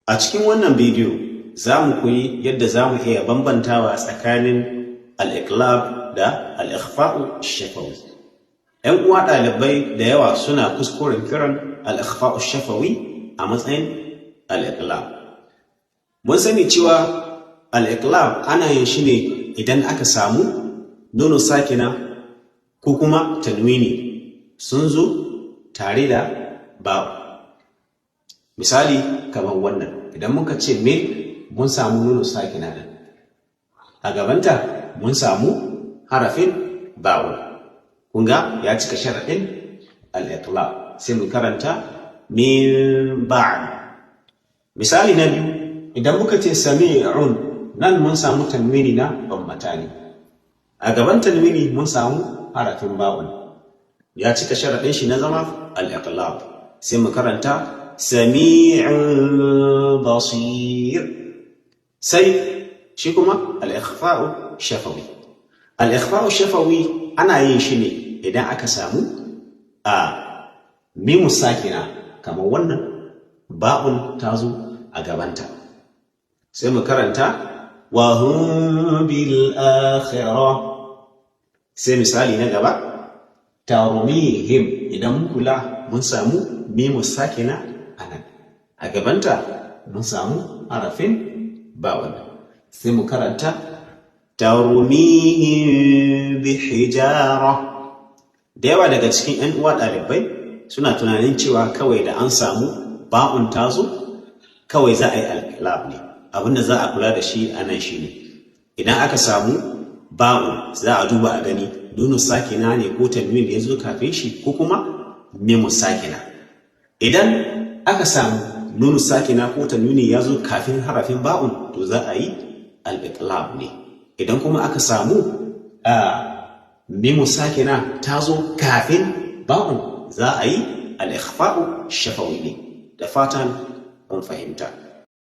A cikin wannan bidiyo za mu koyi yadda za mu iya bambantawa tsakanin al-iqlab da al-ikhfa'u shafawi. ‘Yan uwa ɗalibai da yawa suna kuskuren kiran al-ikhfa'u shafawi a matsayin al-iqlab. Mun sani cewa al-iqlab ana yin shi ne idan aka samu nunu sakina ko kuma tanwini sun zo tare da ba. Misali kamar wannan, idan muka ce min mun samu nunu sakina nan, a gabanta mun samu harafin ba'u. Kunga ya cika sharaɗin al-iqlab, sai mu karanta min ba'd. Misali na biyu, idan muka ce sami'un nan mun samu tanwini na bammatani, a gaban tanwini mun samu harafin ba'un, ya cika sharaɗin shi na zama al-iqlab, sai mu karanta sami'un basir. Sai shi kuma al-ikhfa'u shafawi. Al-ikhfa'u shafawi ana yin shi ne idan aka samu a mimu sakina kamar wannan, ba'un ta zo a gabanta, sai mu karanta wa hum bil akhirah. Sai misali na gaba, tarmihim, idan mun kula mun samu mimu sakina anan, a gabanta mun samu harafin ba'un, sai mu karanta tarmihim bi hijara. Da yawa daga cikin 'yan uwa ɗalibai suna tunanin cewa kawai da an samu ba'un ta zo kawai za a yi al-iqlab ne. Abinda za a kula da shi a nan shi ne, idan aka samu ba'un za a duba a gani nunu sakina ne ko tanwin ya zo kafin shi ko kuma mimu sakina. Idan aka samu nunu sakina ko tanwini ya zo kafin harafin ba'un, to za a yi al-iqlab ne. Idan kuma aka samu mimu sakina ta zo kafin ba'un, za a yi al-ikhfa'u shafawi ne. Da fatan mun fahimta.